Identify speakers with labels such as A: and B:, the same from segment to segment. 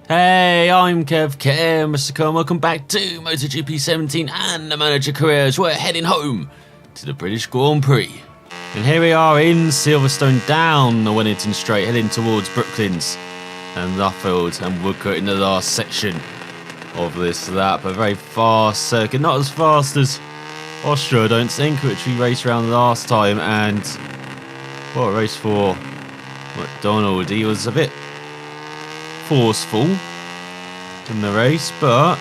A: Hey, I'm Kev, Mr. Cole, welcome back to MotoGP 17 and the manager careers. We're heading home to the British Grand Prix. And here we are in Silverstone, down the Waitin straight, heading towards Brooklands and Luffield and Woodcote in the last section of this lap. A very fast circuit, not as fast as Austria, I don't think, which we raced around last time. And what a race for MacDonald. He was a bit forceful in the race, but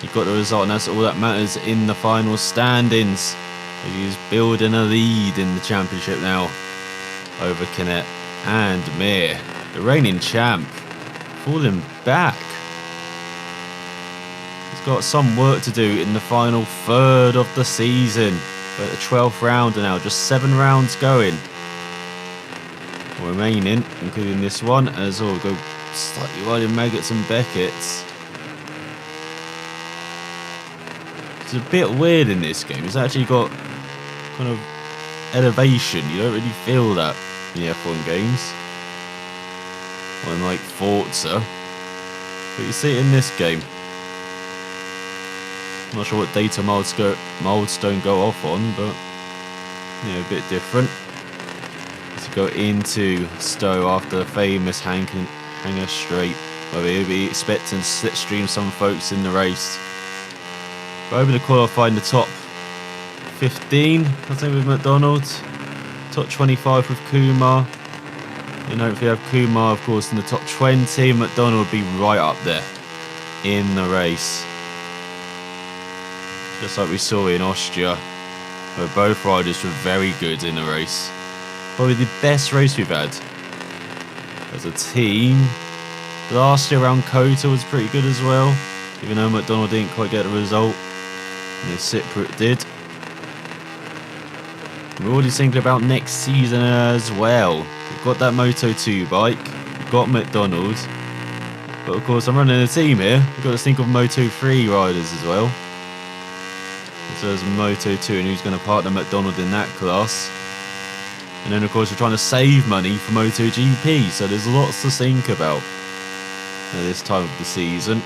A: he got the result, and that's all that matters in the final standings. He's building a lead in the championship now over Canet and Mir, the reigning champ, falling back. He's got some work to do in the final third of the season. We're at the 12th round now, just 7 rounds going remaining, including this one, as we'll go slightly wide in Maggots and Beckett's. It's a bit weird in this game. It's actually got kind of elevation. You don't really feel that in the F1 games, unlike Forza, but you see it in this game. I'm not sure what data Milestone go off on, but yeah, a bit different. To go into Stowe after the famous hanger straight, where we'll be expecting to slipstream some folks in the race. But over the qualifying, the top 15, I think, with MacDonald, top 25 with Kumar, and hopefully have Kumar, of course, in the top 20. MacDonald will be right up there in the race, just like we saw in Austria, where both riders were very good in the race. Probably the best race we've had as a team. Last year around Kota was pretty good as well, even though MacDonald didn't quite get a result, and Cypriot did. We're already thinking about next season as well. We've got that Moto2 bike, we've got MacDonald, but of course I'm running a team here. We've got to think of Moto3 riders as well. So there's Moto2, and who's going to partner MacDonald in that class. And then of course we're trying to save money for MotoGP, so there's lots to think about at this time of the season.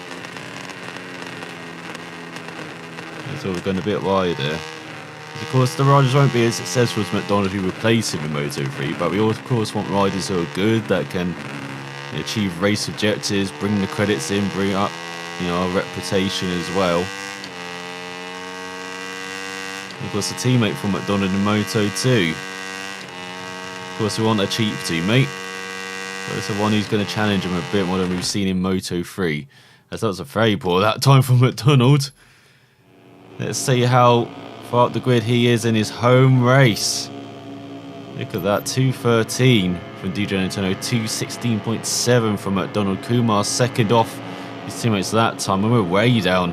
A: So we're going a bit wider. Of course the riders won't be as successful as MacDonald who replace him in Moto3, but we of course want riders who are good, that can achieve race objectives, bring the credits in, bring up our reputation as well. And of course a teammate from MacDonald in Moto2. Of course, we want a cheap teammate, but it's the one who's going to challenge him a bit more than we've seen in Moto3, as that was a very poor that time from MacDonald. Let's see how far up the grid he is in his home race. Look at that, 2:13 from DJ Antonio, 2:16.7 from MacDonald. Kumar second off his teammates that time, and we're way down.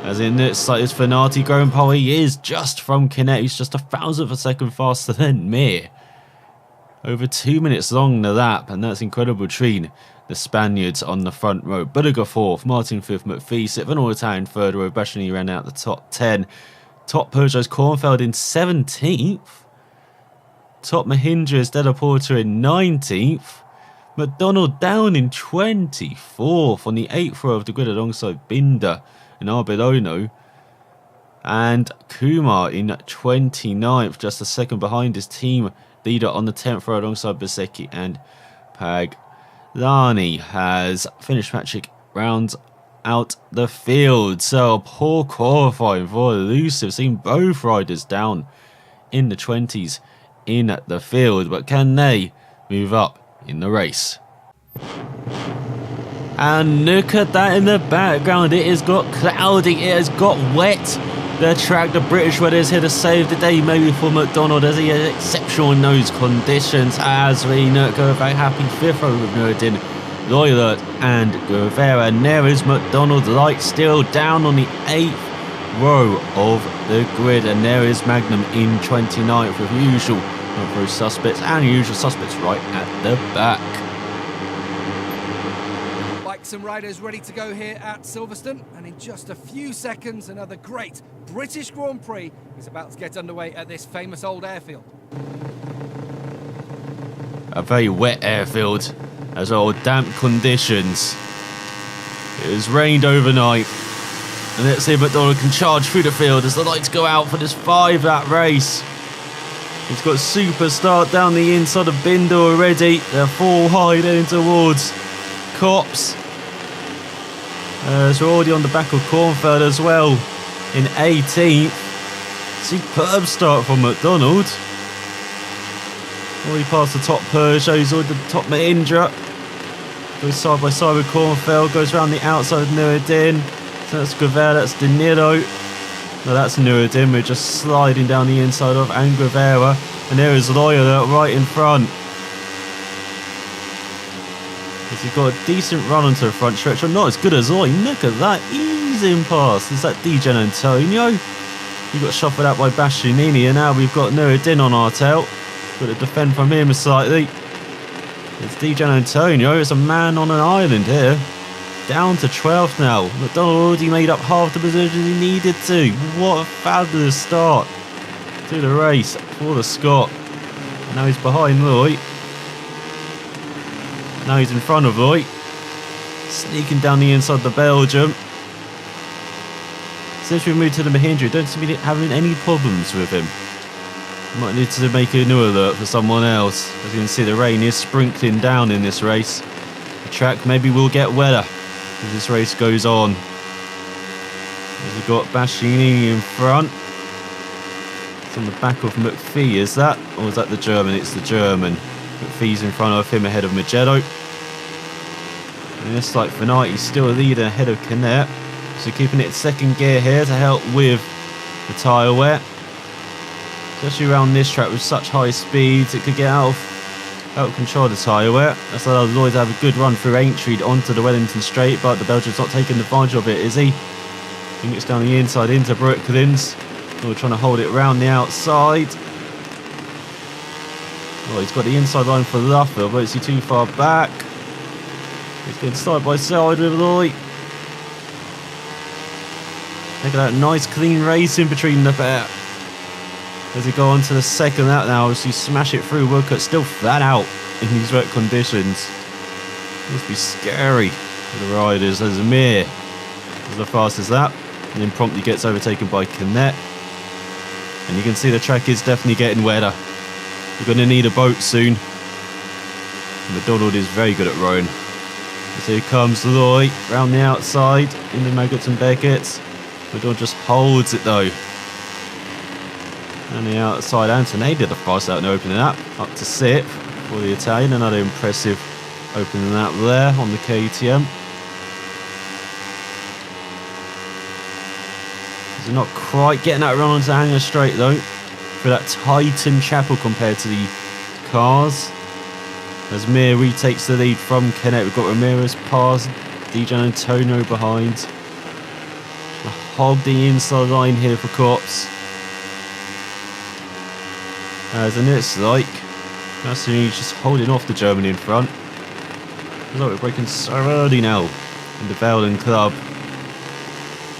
A: As in, it's like this Fenati growing pole, he is just from Canet, he's just 1,000th of a second faster than Mir. Over 2 minutes long the lap, and that's incredible between the Spaniards on the front row. Budiger 4th, Martin 5th, McPhee 7th, and Waitin 3rd row. Bashani ran out the top 10. Top Peugeot's Kornfeld in 17th. Top Mahindra's Della Porta in 19th. MacDonald down in 24th on the 8th row of the grid alongside Binder and Arbelono. And Kumar in 29th, just a second behind his team leader on the 10th row alongside Bezzecchi and Paglani. Has finished Patrick rounds out the field. So a poor qualifying for Elusive, seeing both riders down in the 20s in the field, but can they move up in the race? And look at that in the background, it has got cloudy, it has got wet. The track, the British weather is here to save the day, maybe for MacDonald, as he has exceptional nose conditions. As we go back, happy 5th row with Nureddin, Loyalert and Guevara. And there is MacDonald, light still down on the 8th row of the grid. And there is Magnum in 29th with usual suspects and usual suspects right at the back.
B: Some riders ready to go here at Silverstone, and in just a few seconds another great British Grand Prix is about to get underway at this famous old airfield.
A: A very wet airfield as well, damp conditions. It has rained overnight. And let's see if MacDonald can charge through the field as the lights go out for this 5-lap race. He's got super start down the inside of Binder already. They're full high heading towards Copse. So we're already on the back of Cornfeld as well in 18th. Superb start from MacDonald. Already past the top Peugeots, already the top Mahindra. Goes side by side with Cornfeld, goes around the outside of Nuruddin. So that's Guevara, that's De Niro. No, that's Nuruddin. We're just sliding down the inside of Guevara. And there is Loyola right in front. He's got a decent run onto the front stretch, but not as good as Loy. Look at that easing pass. Is that Di Antonio? He got shuffled out by Bastianini, and now we've got Nuruddin on our tail. Got to defend from him slightly. It's Di Antonio. It's a man on an island here. Down to 12th now. MacDonald already made up half the position he needed to. What a fabulous start to the race for the Scot. And now he's behind Loy. Now he's in front of Loy. Sneaking down the inside of the Belgium. Since we moved to the Mahindra, don't seem to be having any problems with him. Might need to make a new alert for someone else. As you can see, the rain is sprinkling down in this race. The track maybe will get wetter as this race goes on. We've got Bastianini in front. It's on the back of McPhee, is that? Or is that the German? It's the German. McPhee's in front of him ahead of Magello. And it's like Finiti's still leading ahead of Canet. So keeping it second gear here to help with the tyre wear. Especially around this track with such high speeds, it could get out of control of the tyre wear. That's allowed Lloyd to have a good run through Aintree onto the Wellington Straight, but the Belgian's not taking advantage of it, is he? He gets down the inside into Brooklands. We're trying to hold it around the outside. Oh, he's got the inside line for Luffield, but is he too far back? He's getting side by side with Lloyd. Look at that nice clean racing between the pair. As he go on to the second lap now, as he smash it through, Woodcock still flat out in these wet conditions. Must be scary for the riders. As Amir is the fastest lap, and then promptly gets overtaken by Canet. And you can see the track is definitely getting wetter. We're going to need a boat soon. MacDonald is very good at rowing. So here comes Loy round the outside into Maggots and Beckett's. MacDonald just holds it though. And the outside, Antonelli did the fast out and opening up to 6th for the Italian. Another impressive opening up there on the KTM. He's not quite getting that run onto Hanger Straight though, for that Titan Chapel compared to the cars. As Mir retakes the lead from Canet, we've got Ramirez past, Di Antonio behind. Hog the inside line here for Copse. As and it's like Massini just holding off the German in front. Looks like we're breaking so early now in the Velen Club.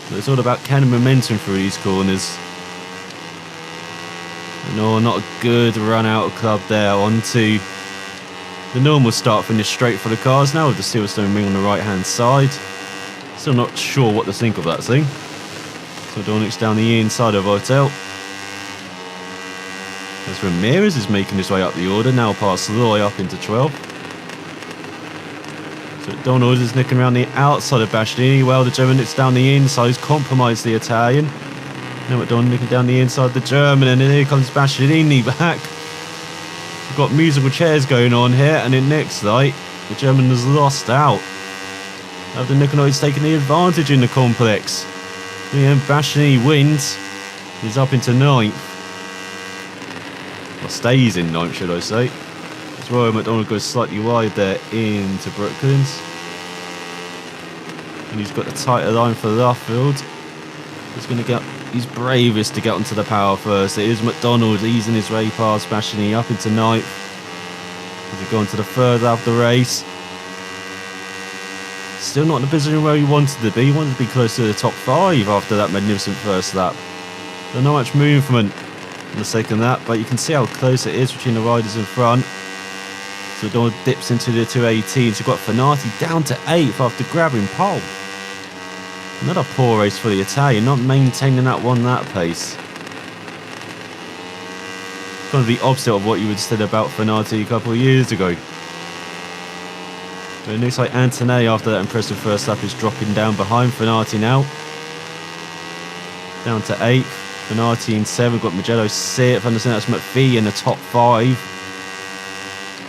A: But it's all about carrying momentum through these corners. No, not a good run out of club there. Onto the normal start finish straight for the cars now with the Silverstone ring on the right hand side. Still not sure what to think of that thing. So Dornick's down the inside of Hotel. As Ramirez is making his way up the order, now past Loy up into 12th. So Donald is nicking around the outside of Bastianini. Well, the German nicks down the inside, he's compromised the Italian. Now MacDonald nicking down the inside of the German, and then here comes Bastianini back. We've got musical chairs going on here, and in next light, the German has lost out. After Niconoid's taking the advantage in the complex. And Bastianini wins. He's up into 9th. Well, stays in 9th, should I say. As Roy MacDonald goes slightly wide there into Brooklands. And he's got the tighter line for Luffield. He's going to get, he's bravest to get onto the power first. It is MacDonald easing his way past Bastianini up into 9th. As we go on to the third lap of the race. Still not in the position where he wanted to be. He wanted to be close to the top 5 after that magnificent first lap. There's not much movement in the second lap, but you can see how close it is between the riders in front. So MacDonald dips into the 218s. You've got Fenati down to 8th after grabbing pole. Another poor race for the Italian, not maintaining that one lap pace. Kind of the opposite of what you would have said about Fenati a couple of years ago. But it looks like Antonelli, after that impressive first lap, is dropping down behind Fenati now. Down to 8th. Fenati in 7th. Got Mugello 6th. Understand that's McPhee in the top 5.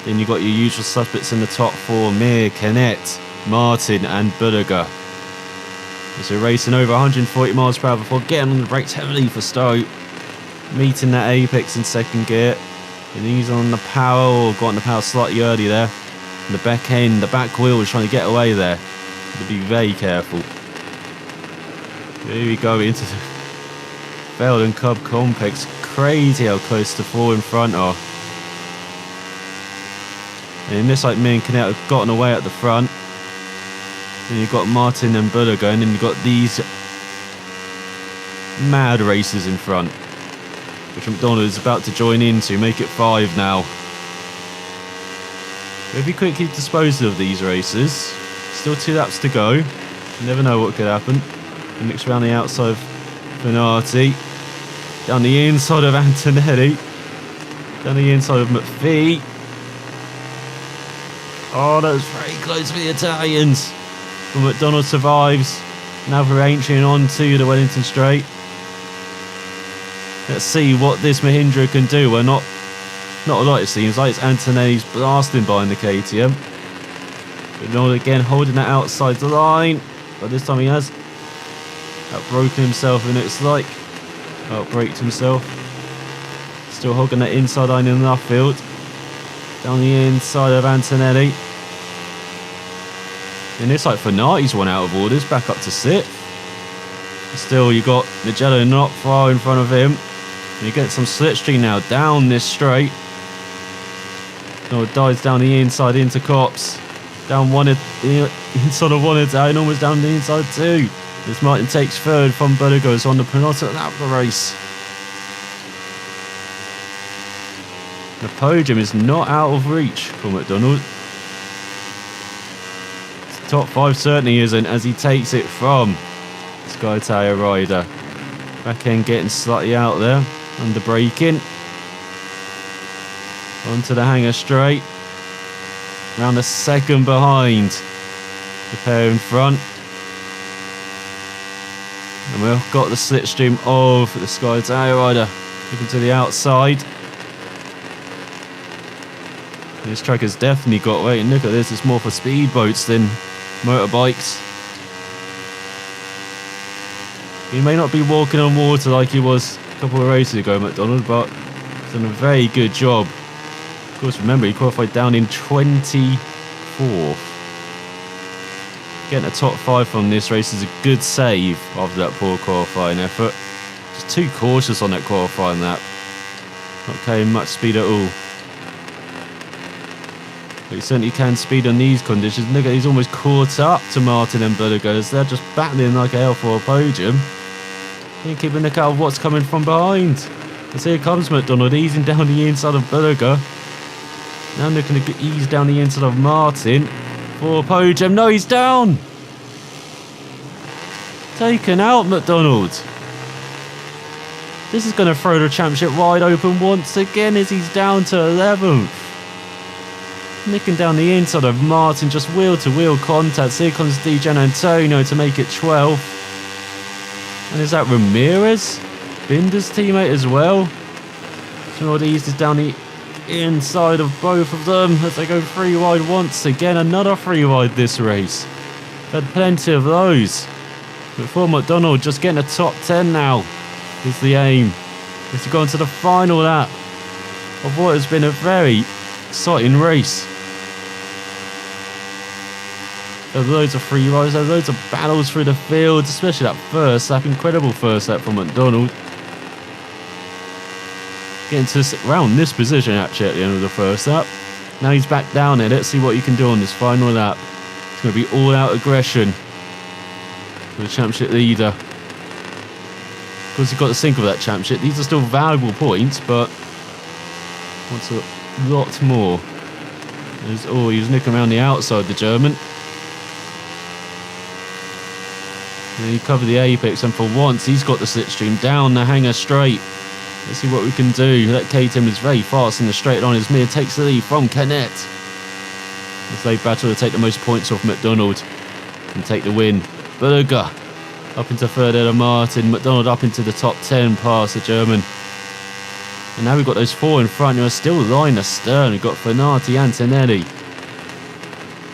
A: Then you've got your usual suspects in the top 4. Mir, Canet, Martin and Budaga. So racing over 140 miles per hour before getting on the brakes heavily for Stowe. Meeting that apex in second gear. And he's on the power, or got on the power slightly early there. And the back end, the back wheel was trying to get away there. To be very careful. Here we go into the Veldon Cub Complex. Crazy how close the 4 in front are. And in this, like, me and Canet have gotten away at the front. Then you've got Martin and Budaga, and then you've got these mad racers in front, which MacDonald is about to join into, make it 5 now. If he quickly disposes of these racers, still 2 laps to go. You never know what could happen. He mix around the outside of Fenati, down the inside of Antonelli, down the inside of McPhee. Oh, that was very close for the Italians. But MacDonald survives. Now we're entering on to the Wellington Straight. Let's see what this Mahindra can do. Well, not a lot, it seems like. It's Antonelli's blasting behind the KTM. MacDonald again holding that outside the line. But this time he has outbroken himself, and it's like outbraked himself. Still hogging that inside line in the left field. Down the inside of Antonelli. And it's like Fenati's one out of orders, back up to 6th. Still, you got Mugello not far in front of him. And you get some slipstream now down this straight. No, it dives down the inside into Cops. Down one inside of one Italian, almost down the inside 2. As Martin takes 3rd from Budaga on the penultimate lap of the race. The podium is not out of reach for MacDonald. Top 5 certainly isn't, as he takes it from Sky Tyre rider. Back end getting slightly out there, under braking. Onto the hanger straight. Around a second behind the pair in front. And we've got the slipstream of the Sky Tyre rider looking to the outside. This track has definitely got weight, and look at this, it's more for speedboats than motorbikes. He may not be walking on water like he was a couple of races ago, MacDonald, but he's done a very good job. Of course, remember, he qualified down in 24th. Getting a top 5 from this race is a good save after that poor qualifying effort. Just too cautious on that qualifying lap. Not carrying much speed at all. But he certainly can speed on these conditions. Look at, he's almost caught up to Martin and Budaga. They're just battling like hell for a podium. And keep a look out of what's coming from behind. As here comes MacDonald, easing down the inside of Budaga. Now looking to ease down the inside of Martin for a podium. No, he's down. Taken out, MacDonald. This is going to throw the championship wide open once again, as he's down to 11th. Nicking down the inside of Martin, just wheel-to-wheel contact. Here comes Di Gianantonio to make it 12th. And is that Ramirez? Binder's teammate as well. So eases down the inside of both of them as they go 3 wide once again. Another 3 wide this race. Had plenty of those. But for MacDonald, just getting a top 10 now is the aim. Is to go into the final lap of what has been a very exciting race. There's loads of free rides, there's loads of battles through the field, especially that first lap, incredible first lap from MacDonald. Getting to around this position actually at the end of the first lap. Now he's back down there, let's see what he can do on this final lap. It's going to be all out aggression for the championship leader. Of course, he's got to think of that championship. These are still valuable points, but wants a lot more. Oh, he was nicking around the outside, the German. And he covered the apex, and for once he's got the slipstream down the hanger straight. Let's see what we can do. That KTM is very fast in the straight line as Mir takes the lead from Canet. As they battle to take the most points off MacDonald and take the win. Berger up into third ahead of Martin. MacDonald up into the top 10 past the German. And now we've got those four in front who are still lying astern. We've got Fenati, Antonelli,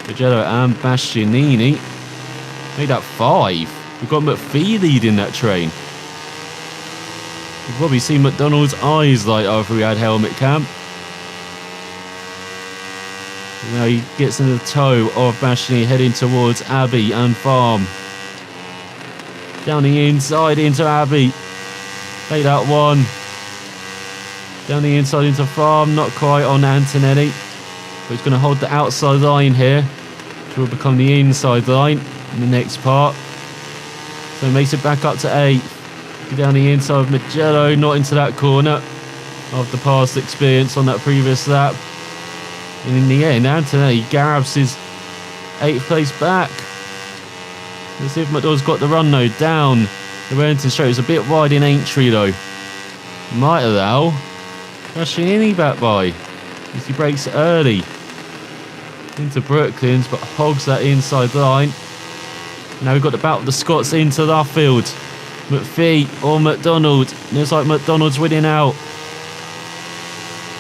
A: Pagello and Bastianini. Made that 5. We've got McPhee leading that train. You've probably seen MacDonald's eyes light up if we had helmet cam. Now he gets in the toe of Bastianini heading towards Abbey and Farm. Down the inside into Abbey. Take that one. Down the inside into Farm, not quite on Antonelli. But he's going to hold the outside line here, which will become the inside line in the next part. So he makes it back up to 8. Down the inside of Mugello, not into that corner after past experience on that previous lap. And in the end, Antonelli grabs his 8th place back. Let's see if McDonald's got the run though. Down the Wellington straight. It's a bit wide in Aintree though. Might allow Bastianini back by as he breaks early into Brooklands, but hogs that inside line. Now we've got the battle of the Scots into Luffield. McPhee or MacDonald. Looks like MacDonald's winning out.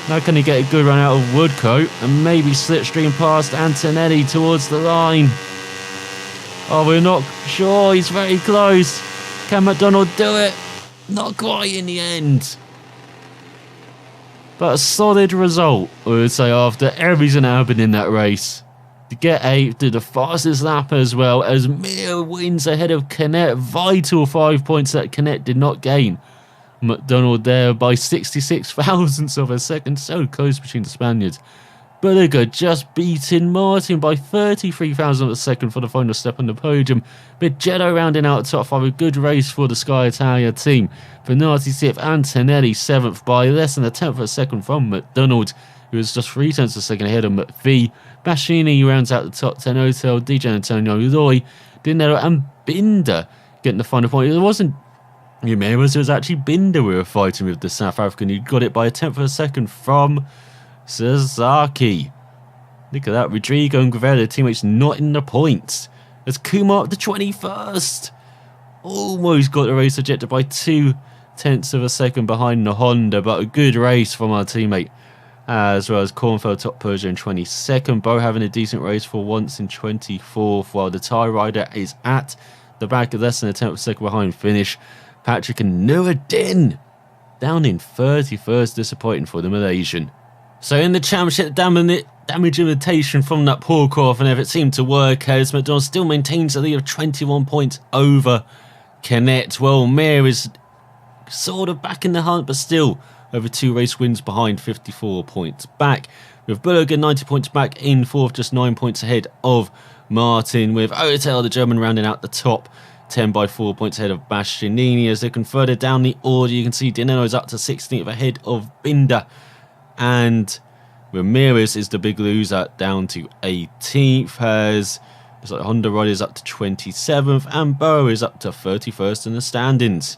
A: Now can he get a good run out of Woodcote and maybe slipstream past Antonelli towards the line? Oh, we're not sure. He's very close. Can MacDonald do it? Not quite in the end. But a solid result, I would say, after everything that happened in that race. To get 8th, did the fastest lap as well, as Mir wins ahead of Canet. Vital 5 points that Canet did not gain. MacDonald there by 66 thousandths of a second, so close between the Spaniards. Berger just beating Martin by 33 thousandths of a second for the final step on the podium. Bigetto rounding out the top 5, a good race for the Sky Italia team. Fenati 6th, Antonelli 7th by less than a tenth of a second from MacDonald, who was just 3 tenths of a second ahead of McPhee. Bastianini rounds out the top 10. Hotel, DJ Antonio, Loy, Dinero and Binder getting the final point. It wasn't Ramirez, it was actually Binder we were fighting with, the South African, who got it by a tenth of a second from Sasaki. Look at that, Rodrigo and Guevara, their teammates not in the points. As Kumar up to 21st. Almost got the race ejected by 2 tenths of a second behind the Honda, but a good race from our teammate. As well as Kornfeld top Peugeot in 22nd. Bo having a decent race for once in 24th, while the Thai rider is at the back of less than a tenth of a second behind finish. Patrick and Nuruddin down in 31st, disappointing for the Malaysian. So in the championship, damage imitation from that poor Corf and effort seemed to work as MacDonald still maintains a lead of 21 points over Canet. Well, Mir is sort of back in the hunt, but still over 2 race wins behind, 54 points back. With Berger 90 points back in 4th, just 9 points ahead of Martin. With Oetel, the German, rounding out the top 10 by 4 points ahead of Bastianini. As they can further down the order, you can see Dinero is up to 16th ahead of Binder. And Ramirez is the big loser, down to 18th. As it's like Honda Rod is up to 27th, and Burrow is up to 31st in the standings.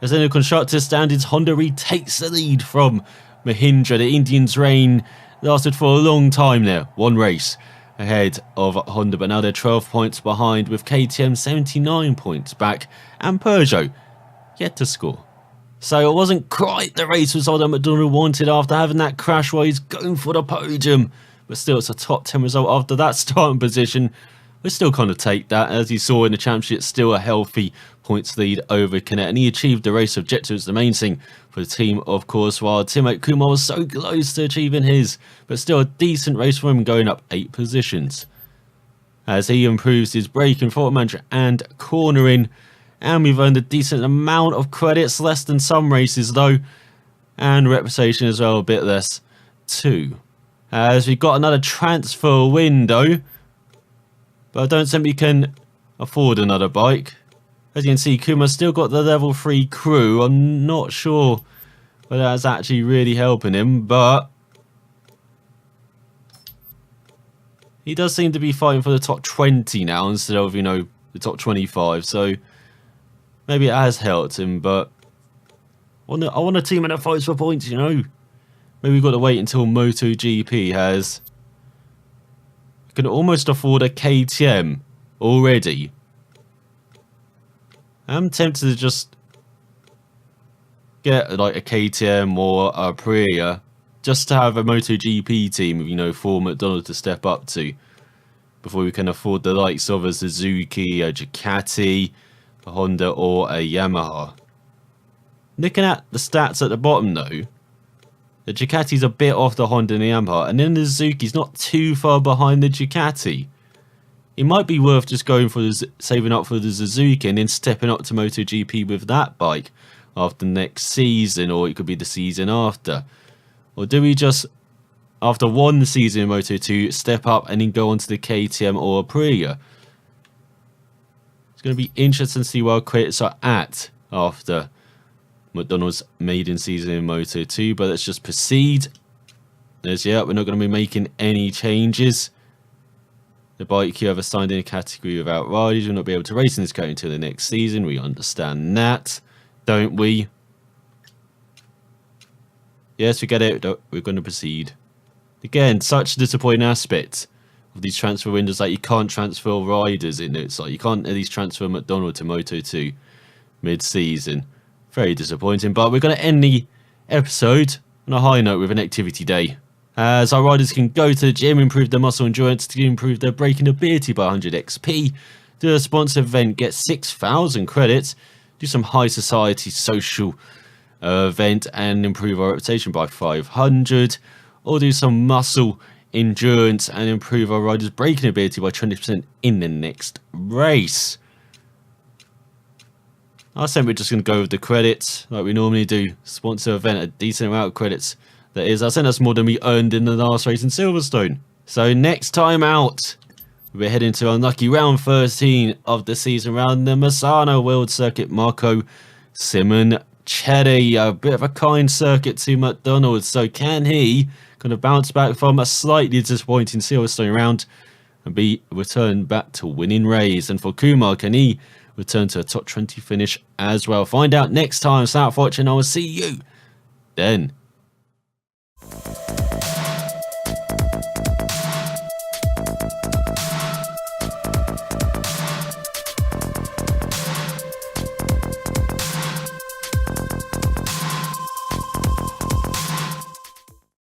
A: As in the constructors standings, Honda retakes the lead from Mahindra. The Indians' reign lasted for a long time there. 1 race ahead of Honda, but now they're 12 points behind, with KTM 79 points back, and Peugeot yet to score. So it wasn't quite the race result that MacDonald wanted after having that crash while he's going for the podium. But still, it's a top 10 result after that starting position. We still kind of take that. As you saw in the championship, still a healthy points lead over Canet. And he achieved the race objective. It's the main thing for the team, of course, while teammate Kumar was so close to achieving his. But still a decent race for him, going up 8 positions. As he improves his braking, forward management and cornering. And we've earned a decent amount of credits, less than some races though. And reputation as well, a bit less too. As we've got another transfer window. But I don't think we can afford another bike. As you can see, Kuma's still got the level 3 crew. I'm not sure whether that's actually really helping him, but he does seem to be fighting for the top 20 now instead of, you know, the top 25. So maybe it has helped him, but I want a team that fights for points, you know. Maybe we've got to wait until MotoGP can almost afford a KTM already. I'm tempted to just get like a KTM or a Aprilia just to have a MotoGP team, you know, for MacDonald to step up to before we can afford the likes of a Suzuki, a Ducati, a Honda or a Yamaha. Looking at the stats at the bottom though, the Ducati's a bit off the Honda and the Yamaha, and then the Suzuki's not too far behind the Ducati. It might be worth just going for saving up for the Suzuki and then stepping up to MotoGP with that bike after next season, or it could be the season after. Or do we just, after one season in Moto2, step up and then go on to the KTM or Aprilia? It's going to be interesting to see where our credits are at after MacDonald's maiden season in Moto2, but let's just proceed. We're not going to be making any changes. The bike you have assigned in a category without riders will not be able to race in this category until the next season. We understand that, don't we? Yes, we get it. We're going to proceed. Again, such a disappointing aspect of these transfer windows, like you can't transfer riders in it. It's like you can't at least transfer MacDonald to Moto2 mid-season. Very disappointing, but we're going to end the episode on a high note with an activity day, as our riders can go to the gym, improve their muscle endurance to improve their braking ability by 100 XP, do a sponsored event, get 6,000 credits, do some high society social event and improve our reputation by 500, or do some muscle endurance and improve our riders' braking ability by 20% in the next race. I think we're just going to go with the credits like we normally do. Sponsor event, a decent amount of credits. That is, I think that's more than we earned in the last race in Silverstone. So next time out, we're heading to unlucky round 13 of the season round the Misano World Circuit. Marco Simoncelli, a bit of a kind circuit to MacDonald. So can he kind of bounce back from a slightly disappointing Silverstone round and be returned back to winning race? And for Kumar, can he return to a top 20 finish as well? Find out next time. Thanks for watching. I will see you then.